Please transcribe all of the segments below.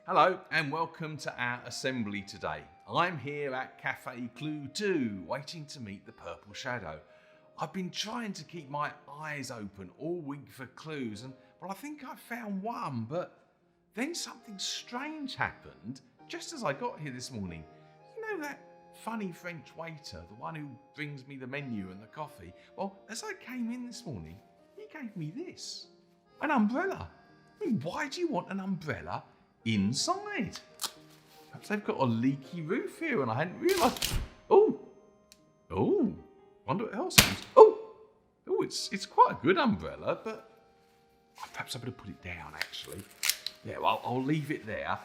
Hello and welcome to our assembly today. I'm here at Cafe Clue 2, waiting to meet the Purple Shadow. I've been trying to keep my eyes open all week for clues and I think I found one, but then something strange happened just as I got here this morning. You know that funny French waiter, the one who brings me the menu and the coffee? Well, as I came in this morning, he gave me this, an umbrella. I mean, why do you want an umbrella inside? Perhaps they've got a leaky roof here and I hadn't realised. Oh, wonder what else happens. It's quite a good umbrella, but perhaps I better put it down actually. Yeah, well, I'll leave it there.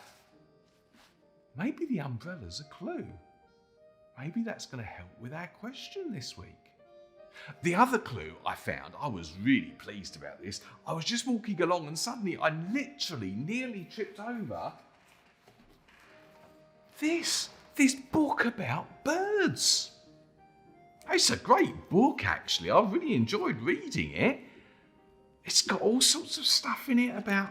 Maybe the umbrella's a clue. Maybe that's going to help with our question this week. The other clue I found, I was really pleased about this. I was just walking along and suddenly I literally nearly tripped over this book about birds. It's a great book actually. I really enjoyed reading it. It's got all sorts of stuff in it about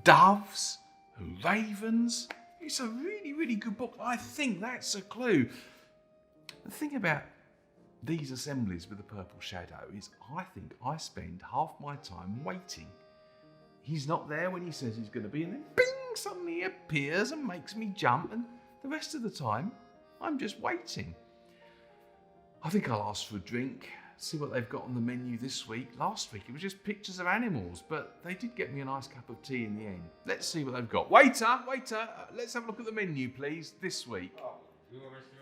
doves and ravens. It's a really, really good book. I think that's a clue. The thing about these assemblies with the Purple Shadow is I think I spend half my time waiting. He's not there when he says he's going to be, and then bing, suddenly he appears and makes me jump, and the rest of the time I'm just waiting. I think I'll ask for a drink, see what they've got on the menu this week. Last week it was just pictures of animals, but they did get me a nice cup of tea in the end. Let's see what they've got. Waiter, let's have a look at the menu please this week.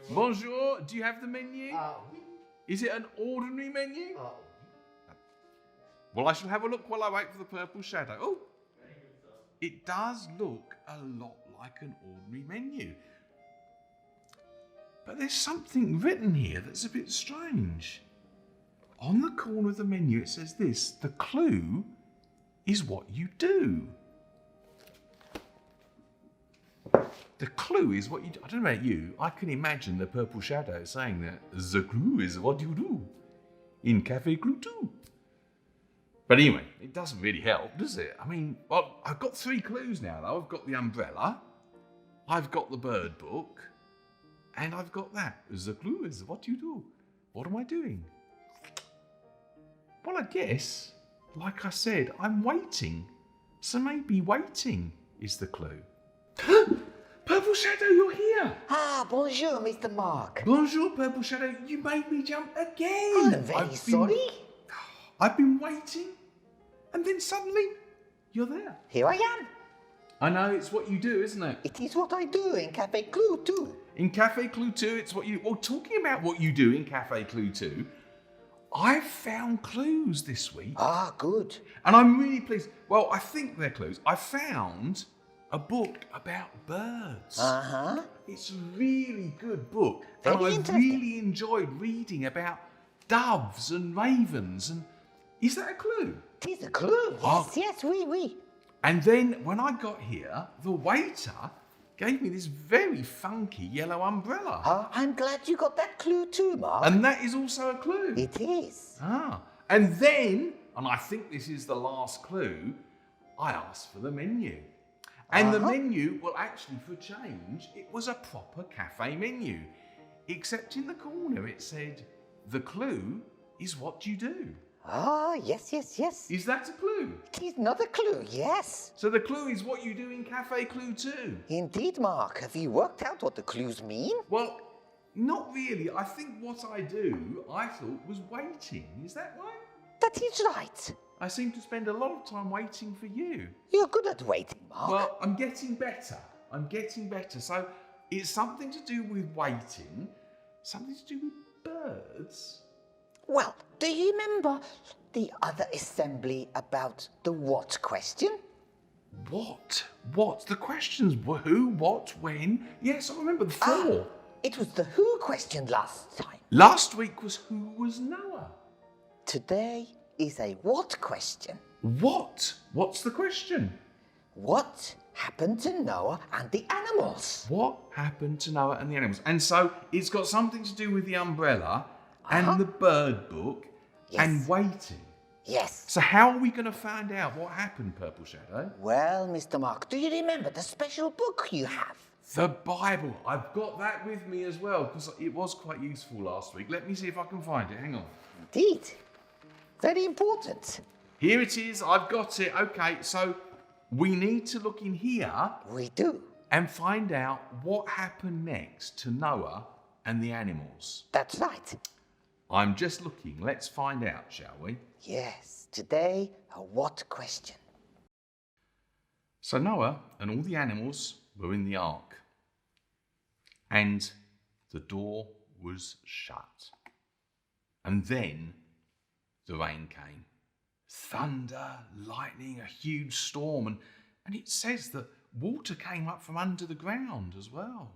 Bonjour, do you have the menu? Oui. Is it an ordinary menu? Well, I shall have a look while I wait for the Purple Shadow. Oh, it does look a lot like an ordinary menu. But there's something written here that's a bit strange. On the corner of the menu it says this: the clue is what you do. The clue is what you do. I don't know about you, I can imagine the Purple Shadow saying that the clue is what you do in Cafe Clue 2. But anyway, it doesn't really help, does it? I mean, well, I've got 3 clues now though. I've got the umbrella, I've got the bird book, and I've got that. The clue is what you do. What am I doing? Well, I guess, like I said, I'm waiting. So maybe waiting is the clue. Purple Shadow, you're here. Bonjour, Mr. Mark. Bonjour, Purple Shadow. You made me jump again. I'm very sorry. I've been waiting, and then suddenly, you're there. Here I am. I know, it's what you do, isn't it? It is what I do in Cafe Clue 2. In Cafe Clue 2, it's what you... Well, talking about what you do in Cafe Clue 2, I've found clues this week. Good. And I'm really pleased. Well, I think they're clues. I found a book about birds. It's a really good book. Very and I interesting. really enjoyed reading about doves and ravens. And is that a clue? It is a clue. Yes, oui. And then when I got here, the waiter gave me this very funky yellow umbrella. I'm glad you got that clue too, Mark. And that is also a clue. It is. And then, and I think this is the last clue, I asked for the menu. And the menu, well, actually, for a change, it was a proper cafe menu. Except in the corner, it said, the clue is what you do. Yes. Is that a clue? It is not a clue, yes. So the clue is what you do in Cafe Clue 2. Indeed, Mark. Have you worked out what the clues mean? Well, not really. I think what I do, I thought, was waiting. Is that right? That is right. I seem to spend a lot of time waiting for you. You're good at waiting, Mark. Well, I'm getting better. So it's something to do with waiting, something to do with birds. Well, do you remember the other assembly about the what question? What? What? The questions were who, what, when? Yes, I remember the 4. It was the who question last time. Last week was who was Noah. Today is a what question. What? What's the question? What happened to Noah and the animals? What happened to Noah and the animals? And so it's got something to do with the umbrella and the bird book and waiting. Yes. So how are we going to find out what happened, Purple Shadow? Well, Mr. Mark, do you remember the special book you have? The Bible. I've got that with me as well because it was quite useful last week. Let me see if I can find it. Hang on. Indeed. Very important. Here it is. I've got it. Okay, so we need to look in here We do. and find out what happened next to Noah and the animals. That's right. I'm just looking. Let's find out, shall we? Yes. Today, a what question? So Noah and all the animals were in the ark, and the door was shut. And then the rain came. Thunder, lightning, a huge storm, and it says that water came up from under the ground as well.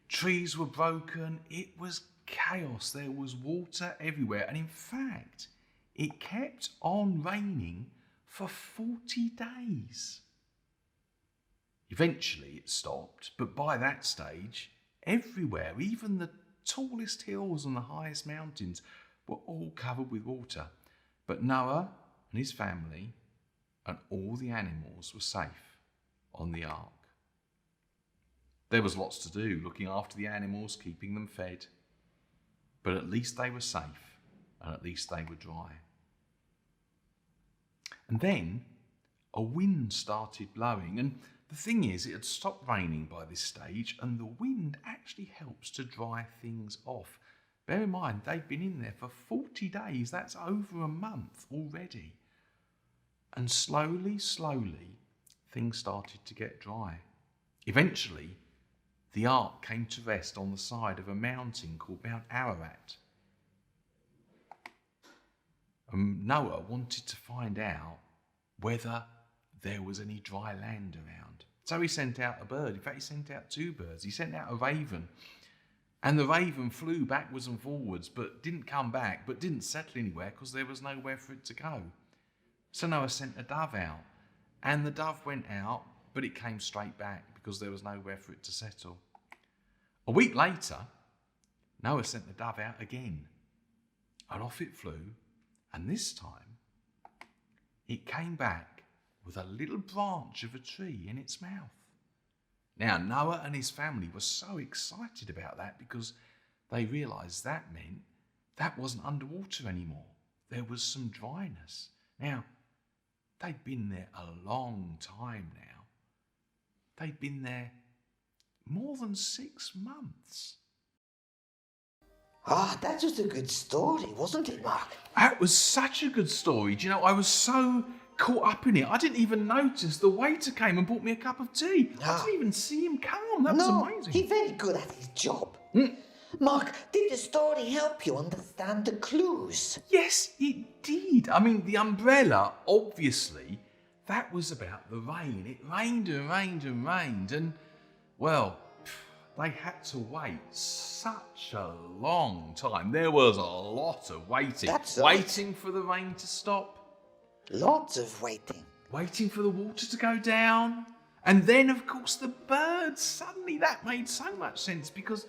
Trees were broken. It was chaos. There was water everywhere. And in fact, it kept on raining for 40 days. Eventually it stopped, but by that stage, everywhere, even the tallest hills and the highest mountains, were all covered with water. But Noah and his family and all the animals were safe on the ark. There was lots to do, looking after the animals, keeping them fed. But at least they were safe, and at least they were dry. And then a wind started blowing, and the thing is, it had stopped raining by this stage, and the wind actually helps to dry things off. Bear in mind, they've been in there for 40 days. That's over a month already. And slowly, things started to get dry. Eventually, the ark came to rest on the side of a mountain called Mount Ararat. And Noah wanted to find out whether there was any dry land around. So he sent out a bird. In fact, he sent out two birds. He sent out a raven. And the raven flew backwards and forwards, but didn't come back, but didn't settle anywhere because there was nowhere for it to go. So Noah sent a dove out. And the dove went out, but it came straight back because there was nowhere for it to settle. A week later, Noah sent the dove out again. And off it flew. And this time, it came back with a little branch of a tree in its mouth. Now, Noah and his family were so excited about that because they realised that meant that wasn't underwater anymore. There was some dryness. Now, they'd been there a long time now. They'd been there more than 6 months. Ah, that was a good story, wasn't it, Mark? That was such a good story. Do you know, I was so caught up in it. I didn't even notice the waiter came and bought me a cup of tea. I didn't even see him come. That was amazing. He's very good at his job. Mark, did the story help you understand the clues? Yes, it did. I mean, the umbrella, obviously, that was about the rain. It rained and rained and rained. And, well, they had to wait such a long time. There was a lot of waiting. That's right. Waiting for the rain to stop. Lots of waiting. Waiting for the water to go down. And then, of course, the birds. Suddenly that made so much sense because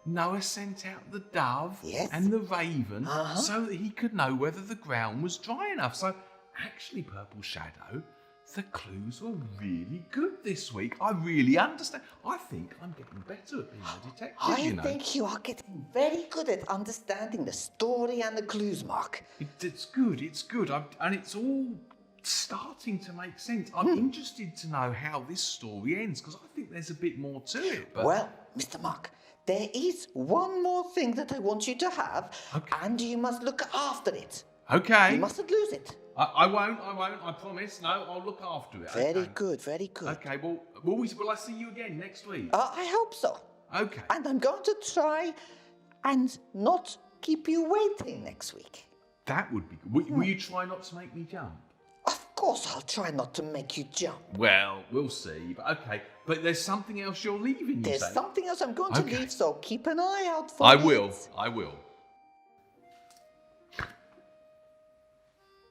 Noah sent out the dove and the raven so that he could know whether the ground was dry enough. So actually, Purple Shadow, the clues were really good this week. I really understand. I think I'm getting better at being a detective, I think you are getting very good at understanding the story and the clues, Mark. It's good. And it's all starting to make sense. I'm interested to know how this story ends because I think there's a bit more to it. But... Well, Mr. Mark, there is one more thing that I want you to have, and you must look after it. Okay. You mustn't lose it. I won't, I promise. No, I'll look after it. Very good, very good. Okay, well, will I see you again next week? I hope so. Okay. And I'm going to try and not keep you waiting next week. That would be good. Will you try not to make me jump? Of course I'll try not to make you jump. Well, we'll see. But okay. But there's something else you're leaving, you say? There's something else I'm going to leave, so keep an eye out for I it. I will.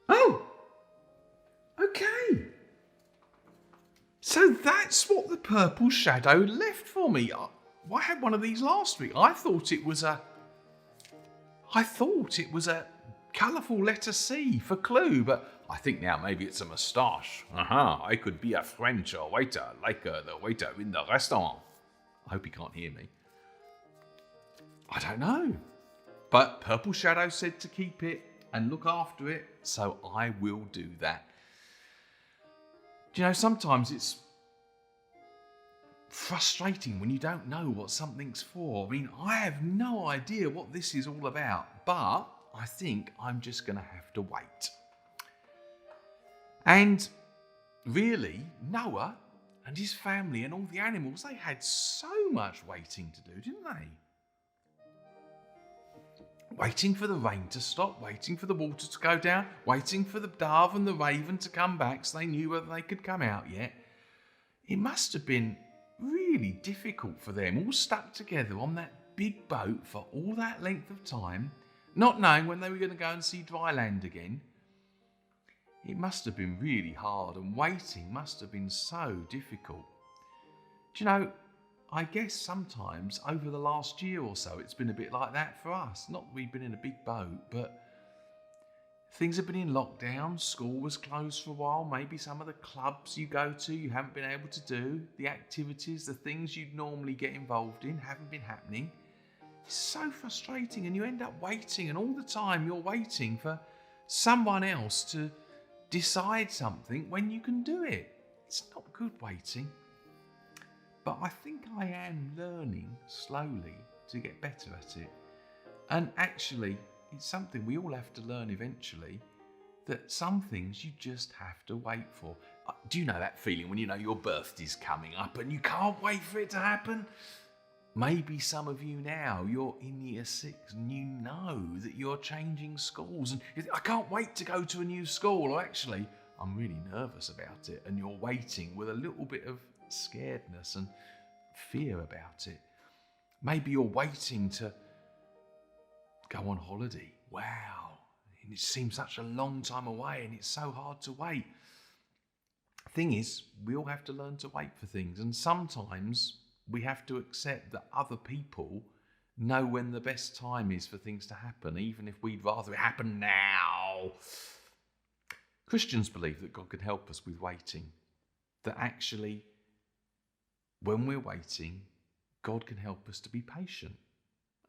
Oh! Okay. So that's what the Purple Shadow left for me. I had one of these last week. I thought it was a colourful letter C for clue, but I think now maybe it's a moustache. I could be a French waiter, like the waiter in the restaurant. I hope he can't hear me. I don't know. But Purple Shadow said to keep it and look after it, so I will do that. Do you know, sometimes it's frustrating when you don't know what something's for. I mean, I have no idea what this is all about, but I think I'm just going to have to wait. And really, Noah and his family and all the animals, they had so much waiting to do, didn't they? Waiting for the rain to stop, waiting for the water to go down, waiting for the dove and the raven to come back so they knew whether they could come out yet. It must have been really difficult for them, all stuck together on that big boat for all that length of time, not knowing when they were going to go and see dry land again. It must have been really hard, and waiting must have been so difficult. Do you know, I guess sometimes over the last year or so, it's been a bit like that for us. Not that we've been in a big boat, but things have been in lockdown. School was closed for a while. Maybe some of the clubs you go to, you haven't been able to do. The activities, the things you'd normally get involved in haven't been happening. It's so frustrating, and you end up waiting, and all the time you're waiting for someone else to decide something when you can do it. It's not good waiting. But I think I am learning slowly to get better at it. And actually, it's something we all have to learn eventually, that some things you just have to wait for. Do you know that feeling when you know your birthday's coming up and you can't wait for it to happen? Maybe some of you now, you're in year 6 and you know that you're changing schools and you think, I can't wait to go to a new school. Or actually, I'm really nervous about it, and you're waiting with a little bit of scaredness and fear about it. Maybe you're waiting to go on holiday. Wow. And it seems such a long time away and it's so hard to wait. Thing is, we all have to learn to wait for things, and sometimes we have to accept that other people know when the best time is for things to happen, even if we'd rather it happen now. Christians believe that God can help us with waiting, that actually when we're waiting, God can help us to be patient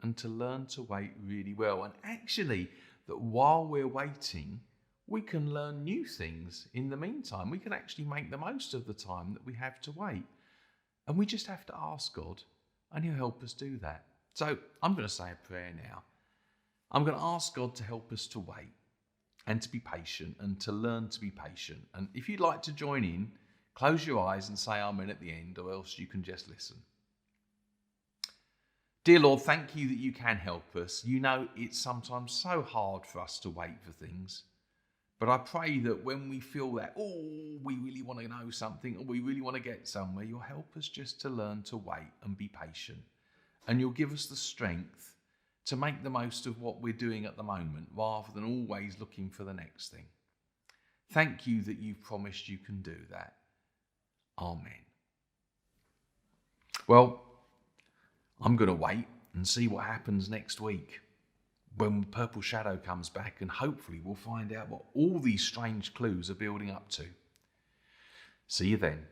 and to learn to wait really well. And actually, that while we're waiting, we can learn new things in the meantime. We can actually make the most of the time that we have to wait. And we just have to ask God, and He'll help us do that. So I'm going to say a prayer now. I'm going to ask God to help us to wait and to be patient and to learn to be patient. And if you'd like to join in, close your eyes and say amen at the end, or else you can just listen. Dear Lord, thank you that you can help us. You know it's sometimes so hard for us to wait for things. But I pray that when we feel that, we really want to know something or we really want to get somewhere, you'll help us just to learn to wait and be patient. And you'll give us the strength to make the most of what we're doing at the moment, rather than always looking for the next thing. Thank you that you've promised you can do that. Amen. Well, I'm going to wait and see what happens next week when Purple Shadow comes back, and hopefully we'll find out what all these strange clues are building up to. See you then.